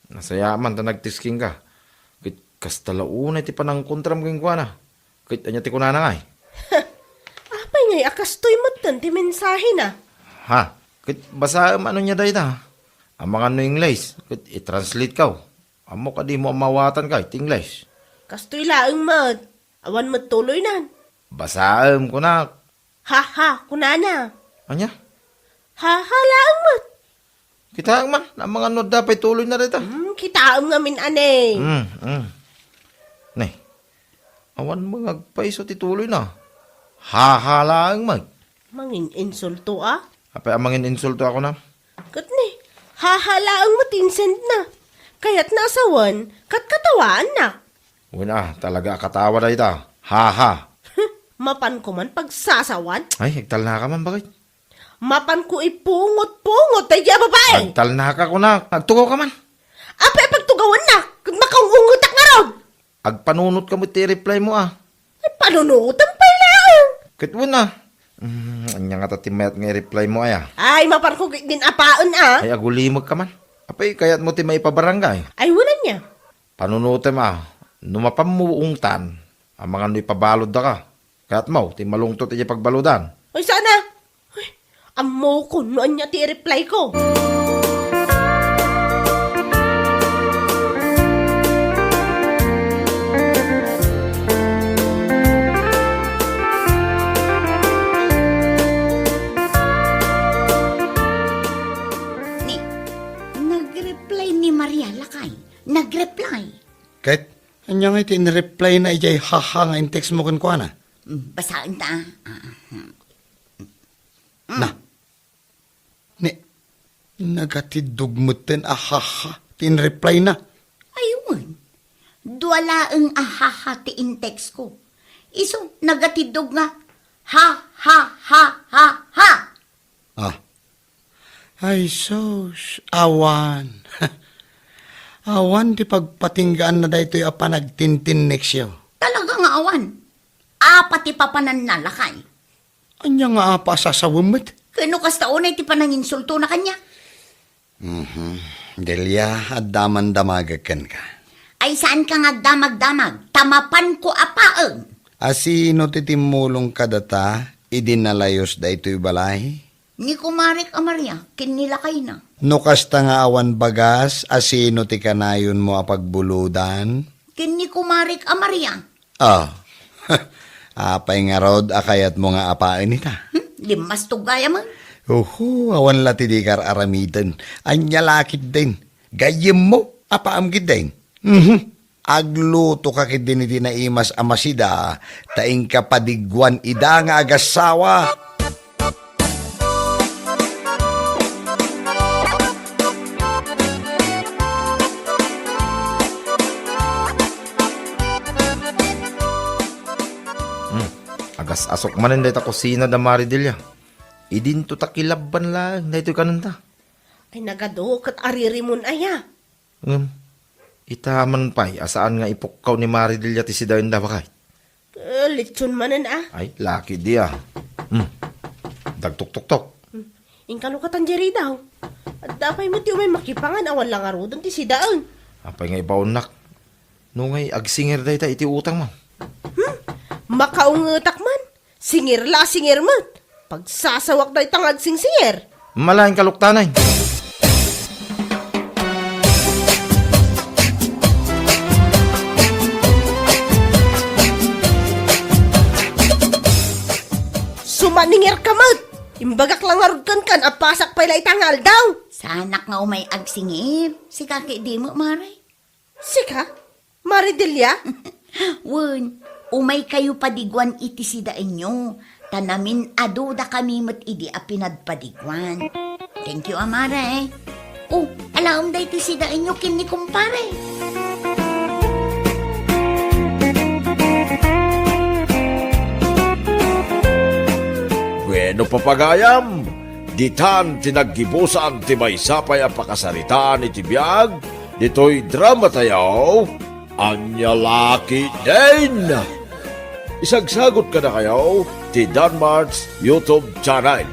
Nasayaman ta nagtisking ka. Kit kastalaunay ti panang kontram kong kwa na. Kit anya ti kunana nga eh. Apay ngay akastoy mo ti mensahe na. Ha? Kit basa ano niya dahi ta? Ang mga no English. Kit i-translate ka. Amo ka di mo mawatan ka iti English. Kastoy laang mat. Awan mat tuloy nan. Basaam ko na. Ha, kunana. Anya? Ha, laang mat. Kita man. Ang mga no dapat tuloy na rita. Kitaam nga min ane. Nay. Awan mga agpaiso ti tuloy na. Hahalaang mag. Mangin insulto ah. Apay amangin insulto ako na. Kat ni, hahalaang matinsend na. Kaya't nasawan, katkatawaan na. Wala, talaga katawa na ita. Ha. Mapan ko man pagsasawan. Ay, higtal na ka man, bakit? Mapan ko ipungot-pungot ay diya babae. Higtal na ka ko na. Nagtugaw ka man. Apay pagtugawan na, kung makaungutak na ron. Agpanunot ka mo ti-reply mo ah. Ay, panunutan pa ilang. Kitwo na. Anya nga tatimayat nga i-reply mo ay ah. Ay, mapan ko din apaon ah. Ay, agulimag ka man. Apay, kaya't mo ti may pabarangay. Ay, wala niya. Panunutem ah. Numapamuungtan. Ang mga no'y pabalod da ka. Kaya't mo, ti malungtot iya pagbaludan. Ay, sana. Ay, amo ko, noon niya ti-reply ko. Nag-reply ni Maria Lakay. Nag-reply. Kahit, anya nga iti in-reply na ijay haha nga in text mo kan kwa na. Basaan ta. Na. Ni, nagatidugmutin ahaha. Tin-reply na. Ayun. Duwala ang ahaha ti in-text ko. Iso, nagatidog nga. Ha. Ah. Ay, sos. Awan. Awan di pagpatinggaan na dahito yung apa nagtintin next year. Talaga nga awan. Apati papanan na lakay. Anya nga apa sasawamot? Kano kasta unay ti pananginsulto na kanya? Delia, at daman-damagakan ka. Ay saan ka nga damag-damag? Tamapan ko apaeng. Asino titimulong kadata, idinalayos da ito'y balay? Ni kumarik Amaria, kinilakay na. No kasta nga awan bagas, asino ti kanayon mo apagbuludan? Kini kumarik Amaria. Ah, apay nga rod, akayat mo nga apain nita. Limas tugaya man. Awan lati di kar aramidan. Anya lakit din. Gayem mo, apaam gid din. Agluto ka kid din iti naimas amasida, taing kapadigwan ida nga agasawa. Agas asok manin dahil ta kusina da Maridilla. Idin to takilaban lang dahil ito'y kananta. Ay, nagado kat aririmon aya. Itaman pa'y asaan nga ipukaw ni Maridilla ti si Dawn da bakay. Lechon manan ah. Ay, laki di ah. Dagtok-tok-tok. Ingkalukatan diri daw. At dapay mo ti umay makipangan awan lang arudon ti si daon. Apay nga ibaunak. Nungay agsinger dahil ta iti utang mo. Makaungutak man. Singir man. Pagsasawak dahi tangag singsingir. Malaking kaluktanay. Sumaningir ka mat. Imbagak lang arudkan kan apasak pa'y itangal daw. Sanak nga umay agsingir. Si kaki di mo, Maray. Sika? Maridilya? Wen, umay kayo padigwan iti sidain nyo. Tanamin ado da kami mat idi a pinadpadigwan. Thank you, amara eh. Oh, alam day ti sida inyo kin ni kumpare. Bueno papagayam, ditan tinaggibusan ti may sapay ang pakasaritaan iti biyag, dito'y drama tayo, anya laki din. Isagsagot ka na kayo, ti Danmar's YouTube channel.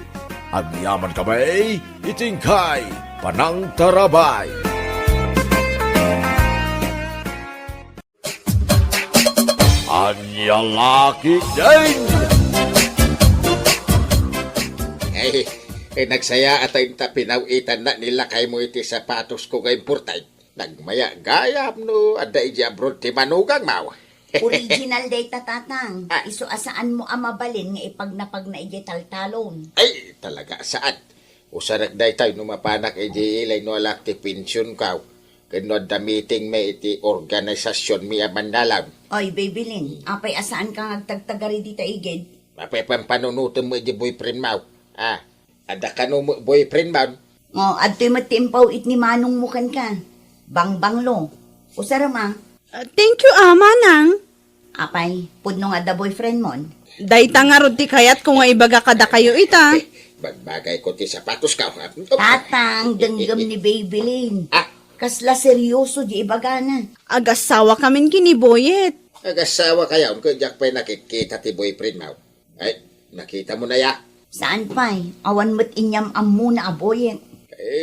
Agyaman kami, itingkay, panang tarabay. Anya laki din. Nagsaya at yung pinawitan na nila kay mo iti sapatos ko kay Purtay. Nagmaya gayam no, ada iji abroad ti manugang maw. Original data tatang. Iso asaan mo amabalin nga ipagnapag na ije taltalon. Ay, talaga saan? Usarak day tayo numapanak iji ilay no alak ti pensyon kaw. Kano da meeting may iti organisasyon mi amandalam. Oy, Babylin, apay asaan ka ngagtagtagari dita igid? Mapay pampanunutan mo iji boyfriend maw. Ada ka no boyfriend maw. O, adto'y matimpaw it ni manong mukan ka. Bangbanglo. Usara ma, Thank you, ama nang. apay, pudno nga da boyfriend mon. Dayta nga rod ti kayat kung nga ibaga kada kayo ita. Bagbagay ko ti sapatos kaw. Tatang, denggam ni Babylin. Ah, Kasla seryoso di ibagana. Agasawa kamin kiniboyet. agasawa kaya kung jak pa'y nakikita ti boyfriend maw. Ay, nakita mo na ya. Saan pa'y? Awan mo't inyam amuna aboyet.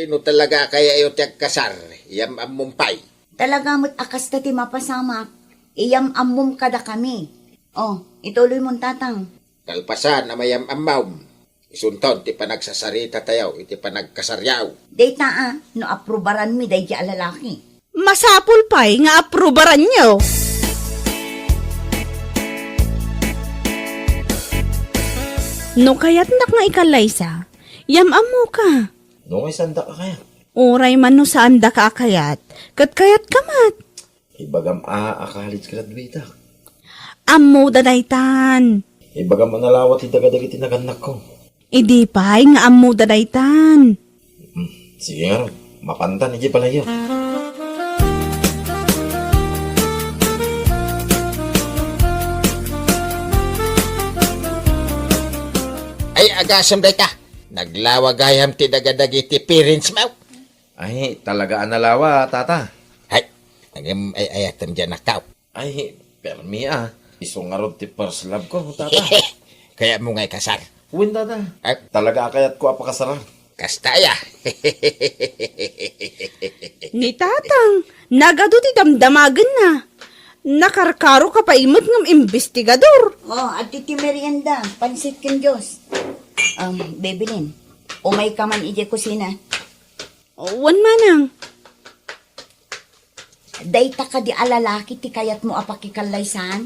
No talaga kaya ayo tiyag kasar. Iyam amumpay. Talaga mo't akas ta ti mapasamak. Iyam amum kada kami. Oh, ituloy mong tatang. Kalpasan na mayam amawm. Isunton ti panagsasarita tayo, iti panagkasaryaw. Data no aprobaran mi day di alalaki. Masapul pa'y nga aprobaran nyo. No kaya't nak nga ikalaysa, yamam ka. No, may sanda ka kaya. Uray man no saan da ka akayat, kat kayat kamat. Ibagam akalit graduate. Ammo dadaytan. Ibagam manalawat itagadagiti naganak ko. Idi pa'y nga ammo dadaytan. Sige nga ron, mapantan iji pala yun. Ay, agasam day ka. Naglawagayam ti dagadagiti parents mo. Ay, talaga analawa, tata. Ay, ayatam dyan nakaw. Ay, permi Iso nga ron ti first love ko, tata. Kaya mo nga'y kasar. Uwin, tata. Ay, Talaga akayat ko apakasaran. kastaya. Ni tatang, nagado ti damdamagan na. Nakarkaro ka pa imot ng investigador. Oh, at iti merienda, pansit kin Diyos. Babylin, umay ka man ije kusina. Wan manang. Dayta ka di alalaki ti kayat mo apakikalaysan.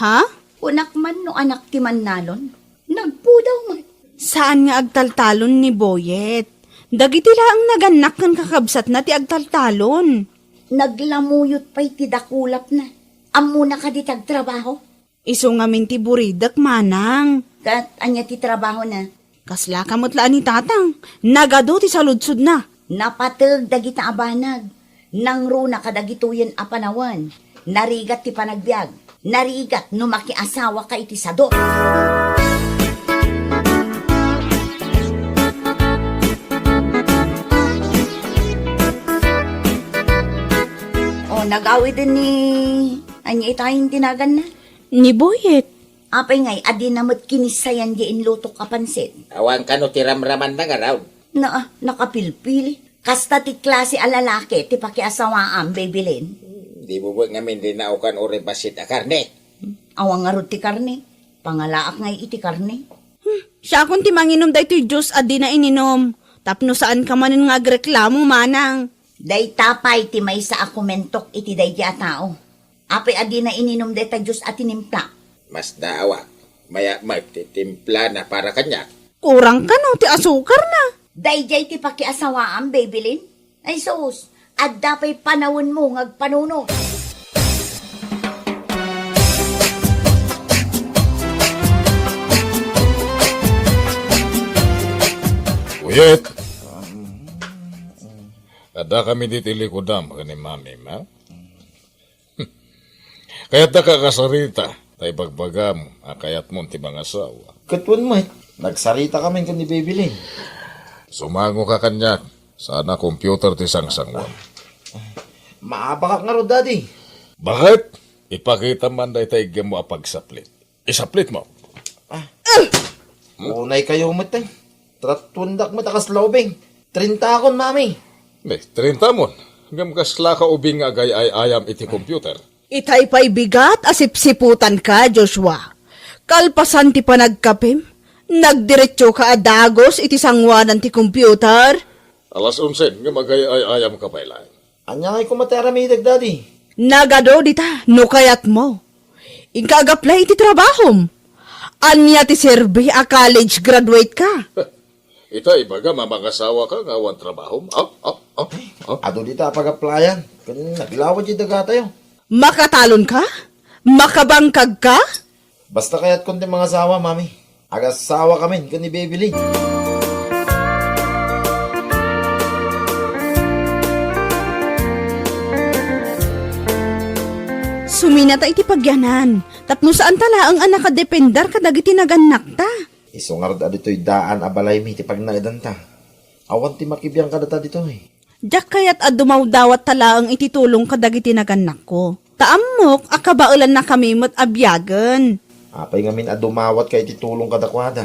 Ha? Unak man no anak ti man nalon. Nagpudaw man. Saan nga agtaltalon ni Boyet? Dagiti laang naganak kan kakabsat na ti agtaltalon. Naglamuyot pa'y ti dakulap na. Amuna ka di tagtrabaho. Iso nga min ti buridak manang. Kat anya ti trabaho na. Kasla kamot laan ni tatang. Nagado ti saludsud na. Napatag dagita abanag. Nangruna kadagituyen apanawan. Narigat ti panagbiag. Narigat no makiasawa ka iti sado. O, nag-awid din ni... Anya itayin tinagan na. Ni Boyet. Apay ngay, adi namot kinisayan di inlutok kapansit. Awang kano tiramraman na nga raw. Nakapilpili. Kasta ti klase alalaki, ti pakiasawaan, Babylin. Di mo ba ngamin din na ukan ore basit a karne? Awang nga ro ti karne. Pangalaak ngay iti karne. Siya kung ti manginom da ito'y Diyos at di na ininom. Tapno saan ka manin nga agreklamo manang. Day tapay ti may sa akumentok iti day di a tao. Apay adi na ininom day ta Diyos at inimpla. Mas daawa. Maya magtitimpla na para kanya. Kurang ka no, ti asukar na. Day jay ti pakiasawaan, Babylin. Ay sus, at dapay panawon mo ngagpanuno. Uyet, Ada kami dito likodam ka ni mami, ma? Kaya't nakakasarita, tay bagbagam, kayat mo ti mga asawa. Katwan mo, nagsarita kami kan ni Bebelin. Sumango ka kanya, sana computer ti sangsangwan. Maabakak nga ro, Daddy. Bakit? Ipakita man day tay mo pagsaplit. Isaplit mo. Unay kayo matay. Trattundak matakas lobeng. 30 akon, Mami. Ne, 30 mon. Hanggang kasla ka ubing agay ay ayam iti computer. Itay pa'y bigat, asip-siputan ka, Joshua. Kalpasan ti panagkapim. Nagdiretso ka adagos iti sangwanan ti computer. Alas 11, nga magay ay ayam ka pailan. Anya kay kumataramidag, Daddy. Nagado dita, no kayat mo. Ikagaplay iti trabahom. Anya ti serbi a college graduate ka. Ita ibaga mamangasawa ka nga awan trabaho. Ado dita pag-applyan. Kan naglawad yung daga tayo. Makatalon ka? Makabangkag ka? Basta kaya't konti mga asawa, Mami. Agasawa kami kan ni Bebelin. Suminata iti pagyanan. Tapno saan tala ang anak kadependar kadagiti naganak ta. Isungar da dito'y daan abalay mi ti pagnaedan ta. Awan ti makibiyang ka data dito eh. Diyak kayat adumaw dawat tala ang ititulong kadagiti naganak ko. Taamok, akabaulan na kami mo't abyagan. Apay ngamin adumawat kay titulong kadakwada.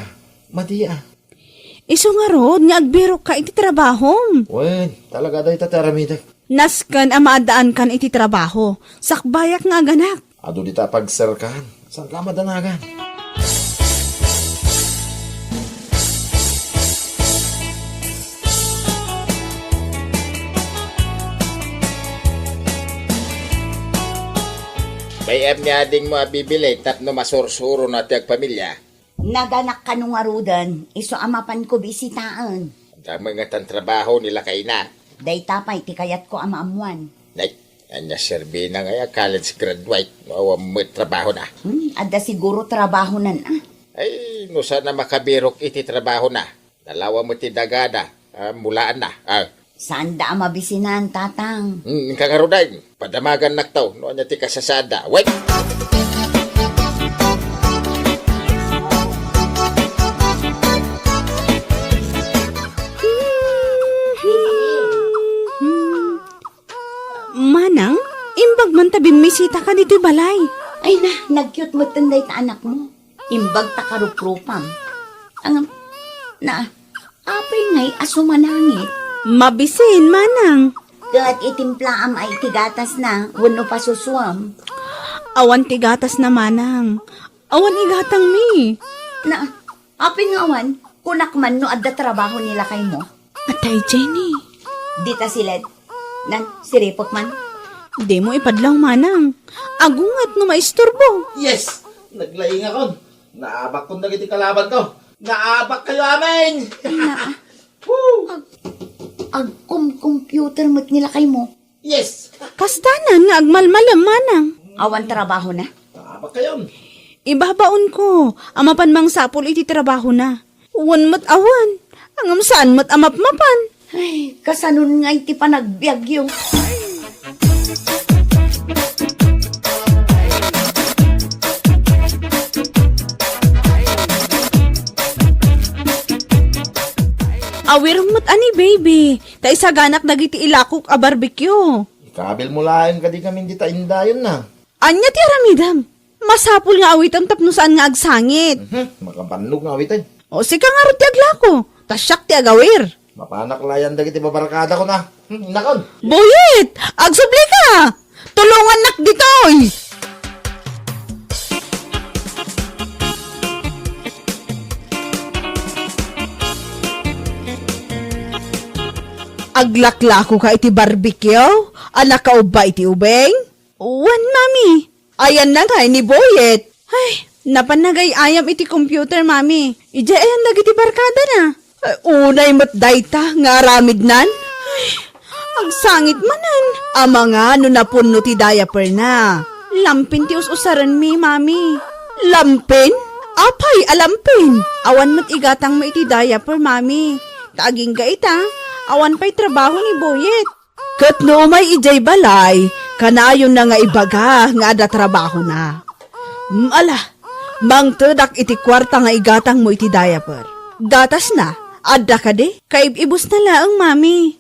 Madi ah. Iso nga rod, nga agbiro ka iti trabahom. Wen, talaga dahi tataramidag. Naskan ang maadaan kan iti trabaho. Sakbayak nga ganak. Ado dita pagserkahan. Saan ka madanagan? Bayam niya ding mo bibili, tapno masursuro na tiyag pamilya. Naganak ka nung arudan, iso amapan ko bisitaan. Dami nga tan trabaho nila kay na. Day tapay, tikayat ko amaamuan. Nay, anya serbi na nga college graduate, awam mo trabaho na. Ada siguro trabaho nan Ay, no sana makabirok iti trabaho na. Dalawa mo ti dagada, mulaan na. Saan da mabisinan, tatang? Kangaruday, padamagan naktaw, no anya ti kasasada. Wait! Manang, imbag man tabi misita ka dito balay. Ay na, nag-cute mo tanday ta anak mo. Imbag ta karuprupam. Apay ngay asumanangit. Mabisin, manang. Kat itimplaam ay tigatas na, wano pa suswam. Awan tigatas na manang. Awan igatang mi. Apay nga awan, kunak man no adda trabaho nila kay mo. Atay, Jenny. Dita sila, siripot man. Di mo ipadlaw, manang. Agungat no maisturbo. Yes! Naglaing ako. Naabak kong nagiti kalaban ko. Naabak kayo amin! Computer mo't nila kay mo. Yes! Kastanan nga agmalmalam, manang. Awan trabaho na. Naabak kayo. Ibabaon ko. Amapan mang sapol iti trabaho na. Uwan mo't awan. Ang saan mo't amap-mapan. Ay, kasanon nga iti panagbiag yung. Awir mo't ani, baby. Ta isa ganak nagiti ilakok a barbecue. Ikabil mo lain ka di kami di taindayon na. Anya ti aramidam. Masapul nga awitam tapno saan nga agsangit. Makabanlog nga awitan. O sika nga ro ti aglako. Tasyak ti agawir. Mapanak layan dagiti babarakada ko na. Nakon. Boyet! Agsubli ka! Tulungan nak ditoy! Aglaklako ka iti barbecue? Anak ka ba iti ubeng? Wan, mami. Ayan na nga ni Boyet. Ay, napanagay ayam iti computer, mami. Ija ayan nagiti barkada na. Unay mat dayta nga aramid nan. Ay, ang sangit manan. Ama nga no napunno ti diaper na. Lampin ti usaran mi, mami. Lampin? Apay, alampin. Awan mat igatang mo iti diaper, mami. Taaging ka ita. Awan pa'y trabaho ni Boyet. Kat no may ijay balay, kanayon na nga ibaga nga ada trabaho na. Ala, mang tedak iti kwarta nga igatang mo iti diaper. Gatas na, ada ka de, kaibibus na laang mami.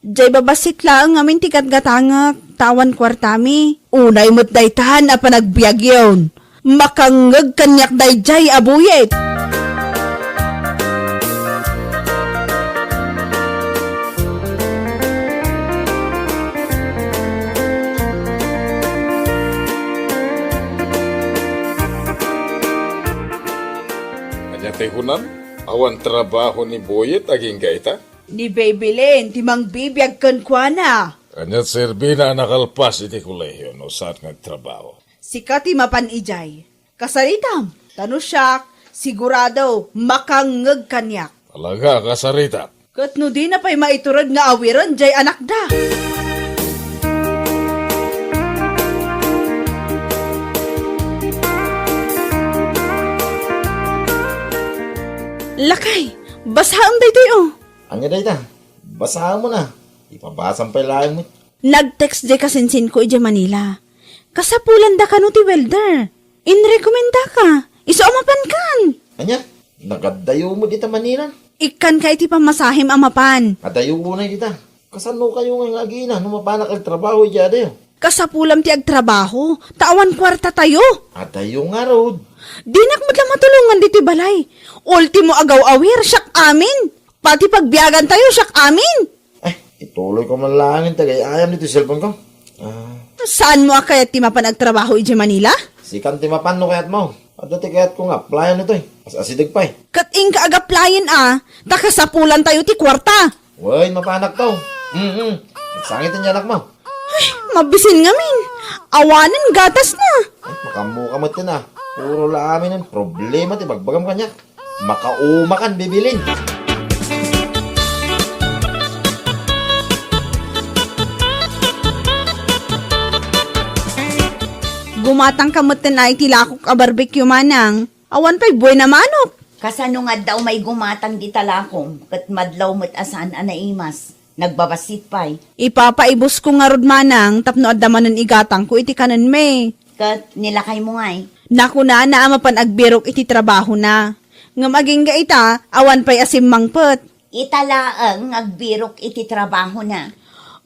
Jay babasit laang ngamin tikat gatangak, tawan kwartami. Unay mo't daytahan a panagbiag yun. Makangag kanyak dayjay abuyet. Kanya tekunan, awan trabaho ni Boyet aging gaita. Ni Baby Len, timang bibiyag kan kwa na. Kanya serbina nakalpas iti kolehiyo no saan nagtrabaho. Sikati mapan ijay. Kasaritam, tanusyak, sigurado, makangag kanyak. Talaga kasarita. Kat no di na pa'y maiturad nga awiran, jay anak da. Lakay, basahan day tayo. Anya day ta, basahan mo na. Ipabasan pa lang mo. Nag-text jay kasinsin ko ija Manila. Kasapulan da ka no ti welder. Inrekomenda ka. Iso amapan kan. Anya, nagadayo mo dita Manila. Ikan ka iti pamasahim amapan. Adayo mo na dita. Kasano kayo nga agina, numapanak ang trabaho ijada yun. Kasapulam ti agtrabaho. Tawan kwarta tayo. Adayo nga rod. Dinak mo lang matulungan dito balay. Ultimo agaw awir, syak amin. Pati pagbiyagan tayo, syak amin. Ituloy ko man lang yung tagay-ayam dito sa cellphone ko. Saan mo kayat ti mapanagtrabaho iti Manila? Sikan ti mapan no kayat mo. At dati kayat ko nga, applyan nito eh. Asidig pa eh. Kating ka agaplayan takasapulan tayo ti kwarta. Uy, mapanak to. Nagsangitin niya anak mo. Mabisin ngamin. Awanan gatas na. Makamukamot yun ah. Puro laamin ang problema ti bagbagam kanya. Makaumakan bibilin. Gumatang kamot na iti lakok a barbecue manang. Awan pa'y buhay na manok. Kasano nga daw may gumatang di talakom, kat madlaw mo't asaan anaimas. Nagbabasit pa'y. Ipapaibos ko nga rod manang, tapno adamanan igatang ko iti kanan me. Kat nilakay mo nga'y. Naku na amapan agbirok iti trabaho na. Nga maging gaita, awan pa'y asim mangpet. Italaang agbirok iti trabaho na.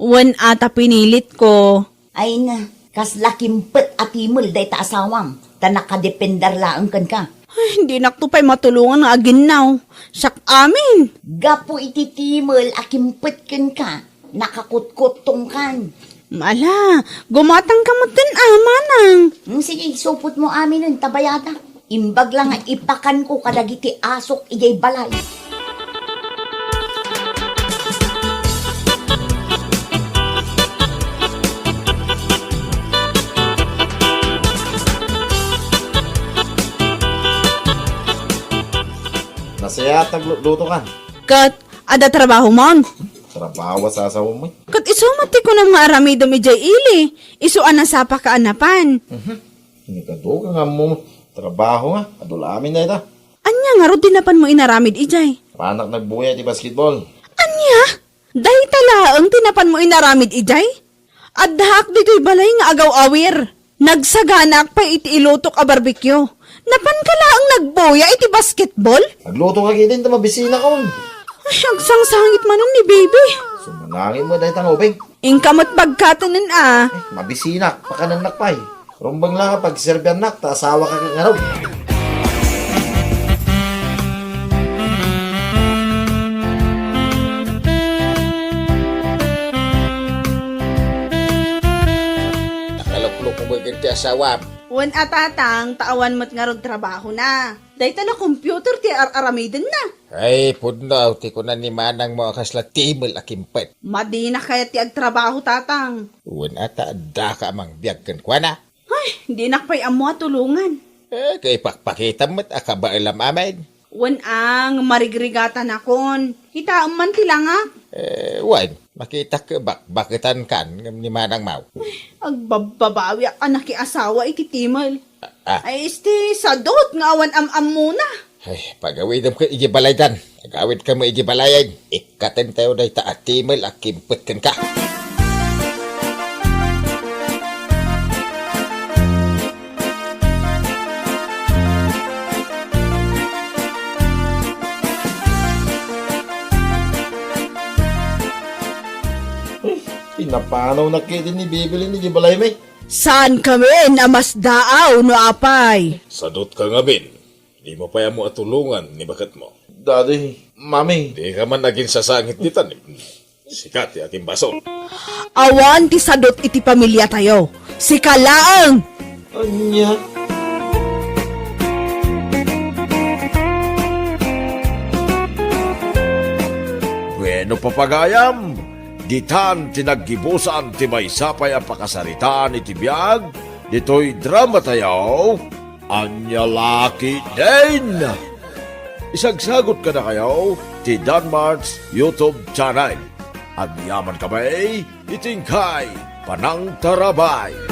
Wan ata pinilit ko. Ay na, kas lakimpet at himul day ta asawam. Ta nakadependar laang kan ka. Ay, hindi naktupay matulungan nga aginaw. Sak amin. Gapo iti timul akimpet kan ka. Nakakutkutong kan. Mala, gumatang kamutin manang. Sige, supot mo amin nun, tabayata. Imbag lang nga ipakan ko kadagiti asok ijay balay. Nasaya at nagluto kan. Kat, ada trabaho mon. Trabaho sa asawa mo. Kat iso mati ko na nga aramido mijay ili. Iso anasapa ka anapan. Hindi ka do ka nga mo. Trabaho nga. Adulamin na ita. Anya nga ro dinapan mo inaramid ijay. Panak nagbuya ti basketball. Anya? Dahi talaang tinapan mo inaramid ijay? Adhak dito'y balay nga agaw awir. Nagsaganak pa iti ilutok a barbecue. Napan ka laang nagbuya iti basketball? Nagluto ka kitin ta mabisina ka on. Ay, agsang-sangit man nun ni baby. Sumanangin mo dahil tangobing. Ingkamot bagkatanan Mabisina. Pakanan nakpay. Rumbang lang pag serbian nak. Ta asawa ka nga raw. Nakaluklok mo ganti asawa. Wan atatang, taawan mo't nga rog trabaho na. Dahi na computer ti aramiden na. Ay, pudno, ti ko na ni manang mo kasla timel akimpet. Madi na kaya ti agtrabaho tatang. Uwan ata, da ka amang biyag kan kwa na. Ay, di na pa'y amo tulungan. Kay pakpakita mo't akaba ilam amin. Wan ang marigrigatan akon. Hitaan man tilangak. Wan, makita ka bakitan kan ni manang mau. Agbababawi anak ki asawa iti timel. Ay isti sadot nga awan am muna. Ay, pagawid ka ijibalay dan. Pagawid ka mo ijibalayan. Ikatin tayo dahi ta at timel akimpet kan ka. napanaw na kayo din ni Bibili ni Gibalay may. Saan kami na mas daaw no apay? Sadot ka nga bin. Di mo pa mo atulungan ni bakat mo. Daddy, mami. Di ka man naging sasangit ni tanim. Sikat yung aking baso. Awan ti sadot iti pamilya tayo. Si Kalaang! Anya? Bueno papagayam, ditan tinaggibusan ti maysapay a pakasaritaan iti biag, dito'y drama tayaw, anya laki din. Isagsagot ka na kayo ti Danmar's YouTube channel. At yaman kamay, itingkay, panang tarabay.